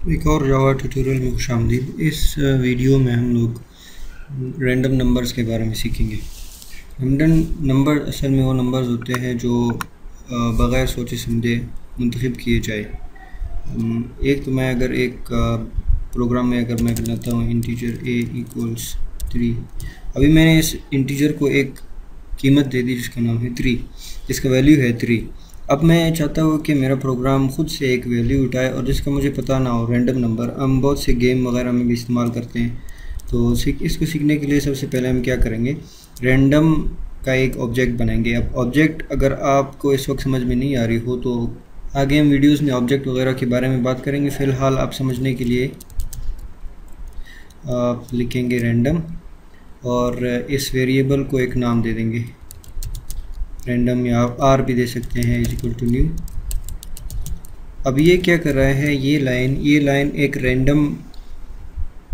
एक और जावा ट्यूटोरियल में खुशामदीद। इस वीडियो में हम लोग रैंडम नंबर्स के बारे में सीखेंगे। रैंडम नंबर असल में वो नंबर्स होते हैं जो बग़ैर सोचे समझे मुंतखब किए जाए। एक तो मैं अगर एक प्रोग्राम में अगर मैं बनाता हूँ इंटीजर a इक्वल्स 3। अभी मैंने इस इंटीजर को एक कीमत दे दी जिसका नाम है 3, जिसका वैल्यू है 3। अब मैं चाहता हूँ कि मेरा प्रोग्राम ख़ुद से एक वैल्यू उठाए और जिसका मुझे पता ना हो। रैंडम नंबर हम बहुत से गेम वगैरह में भी इस्तेमाल करते हैं। तो इसको सीखने के लिए सबसे पहले हम क्या करेंगे, रैंडम का एक ऑब्जेक्ट बनाएंगे। अब ऑब्जेक्ट अगर आपको इस वक्त समझ में नहीं आ रही हो तो आगे हम वीडियोस में ऑब्जेक्ट वगैरह के बारे में बात करेंगे। फ़िलहाल आप समझने के लिए आप लिखेंगे रैंडम और इस वेरिएबल को एक नाम दे देंगे रैंडम, या आप आर भी दे सकते हैं, इज इक्वल टू न्यू। अब ये क्या कर रहा है, ये लाइन एक रैंडम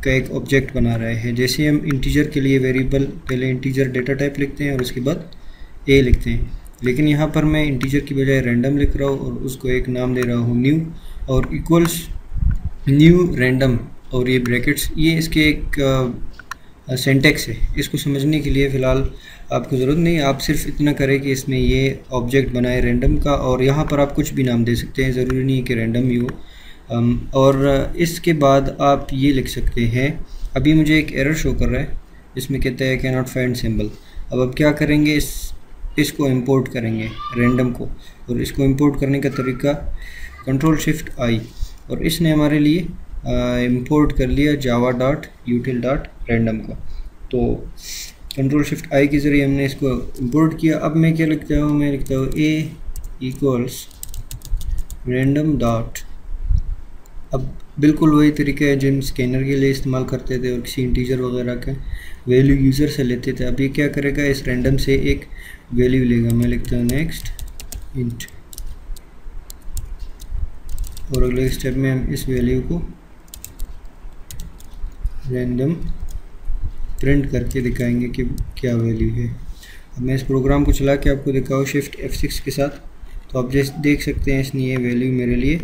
का एक ऑब्जेक्ट बना रहा है। जैसे हम इंटीजर के लिए वेरिएबल पहले इंटीजर डेटा टाइप लिखते हैं और उसके बाद ए लिखते हैं, लेकिन यहाँ पर मैं इंटीजर की बजाय रैंडम लिख रहा हूँ और उसको एक नाम दे रहा हूँ न्यू और इक्वल्स न्यू रैंडम। और ये ब्रैकेट्स, ये इसके एक सिंटैक्स है। इसको समझने के लिए फ़िलहाल आपको ज़रूरत नहीं, आप सिर्फ इतना करें कि इसमें ये ऑब्जेक्ट बनाए रैंडम का, और यहाँ पर आप कुछ भी नाम दे सकते हैं, ज़रूरी नहीं कि रैंडम ही हो। और इसके बाद आप ये लिख सकते हैं। अभी मुझे एक एरर शो कर रहा है, इसमें कहता है कैन नॉट फाइंड सिंबल। अब क्या करेंगे, इसको इंपोर्ट करेंगे रैंडम को, और इसको इंपोर्ट करने का तरीका Ctrl+Shift+I, और इसने हमारे लिए इंपोर्ट कर लिया java.util.random का। तो Ctrl+Shift+I के ज़रिए हमने इसको इंपोर्ट किया। अब मैं क्या लिखता हूँ, मैं लिखता हूँ a इक्वल्स रैंडम डॉट। अब बिल्कुल वही तरीका है जो हम स्कैनर के लिए इस्तेमाल करते थे और किसी इंटीजर वगैरह का वैल्यू यूज़र से लेते थे। अब ये क्या करेगा, इस रैंडम से एक वैल्यू लेगा। मैं लिखता हूँ नेक्स्ट इंट, और अगले स्टेप में हम इस वैल्यू को रैंडम प्रिंट करके दिखाएंगे कि क्या वैल्यू है। अब मैं इस प्रोग्राम को चला के आपको दिखाऊँ शिफ्ट F6 के साथ, तो आप जैसे देख सकते हैं इसने ये वैल्यू मेरे लिए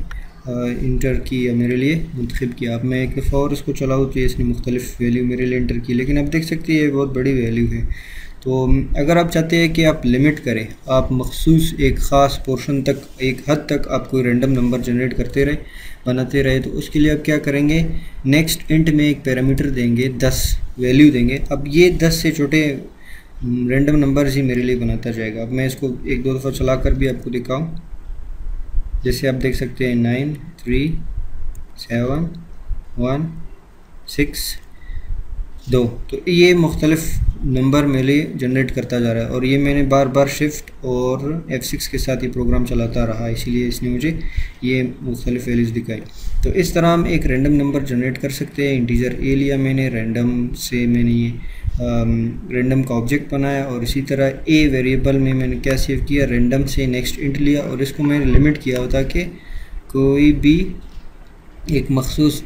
इंटर की या मेरे लिए मुंतखब किया। अब मैं एक दफ़ा और इसको चलाऊँ तो इसने मुख्तलिफ वैल्यू मेरे लिए इंटर की, लेकिन अब देख सकते हैं ये बहुत बड़ी वैल्यू है। तो अगर आप चाहते हैं कि आप लिमिट करें, आप मखसूस एक ख़ास पोर्शन तक, एक हद तक आप कोई रैंडम नंबर जनरेट करते रहे, बनाते रहे, तो उसके लिए आप क्या करेंगे, नेक्स्ट इंट में एक पैरामीटर देंगे 10 वैल्यू देंगे। अब ये 10 से छोटे रैंडम नंबर्स ही मेरे लिए बनाता जाएगा। अब मैं इसको एक दो दफ़ा चला कर भी आपको दिखाऊँ। जैसे आप देख सकते हैं 9 3 7 1 6 2, तो ये मुख्तलिफ नंबर मेरे लिए जनरेट करता जा रहा है। और ये मैंने बार बार शिफ्ट और F6 के साथ ये प्रोग्राम चलाता रहा, इसीलिए इसने मुझे ये मुख्तलिफ वैल्यूज़ दिखाई। तो इस तरह हम एक रैंडम नंबर जनरेट कर सकते हैं। इंटीजर ए लिया मैंने, रैंडम से मैंने ये रैंडम का ऑब्जेक्ट बनाया, और इसी तरह ए वेरिएबल में मैंने क्या सेव किया, रैंडम से नेक्स्ट इंट लिया, और इसको मैंने लिमिट किया होता कि कोई भी एक मखसूस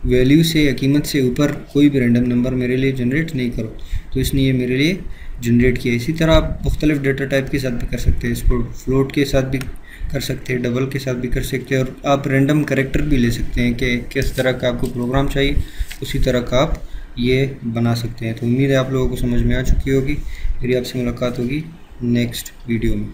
वैल्यू से या कीमत से ऊपर कोई भी रैंडम नंबर मेरे लिए जनरेट नहीं करो। तो इसने ये मेरे लिए जनरेट किया। इसी तरह आप मुख्तलिफ डेटा टाइप के साथ भी कर सकते हैं, इसको फ्लोट के साथ भी कर सकते हैं, डबल के साथ भी कर सकते हैं, और आप रैंडम कैरेक्टर भी ले सकते हैं कि किस तरह का आपको प्रोग्राम चाहिए उसी तरह का आप ये बना सकते हैं। तो उम्मीद है आप लोगों को समझ में आ चुकी होगी। मेरी आपसे मुलाकात होगी नेक्स्ट वीडियो में।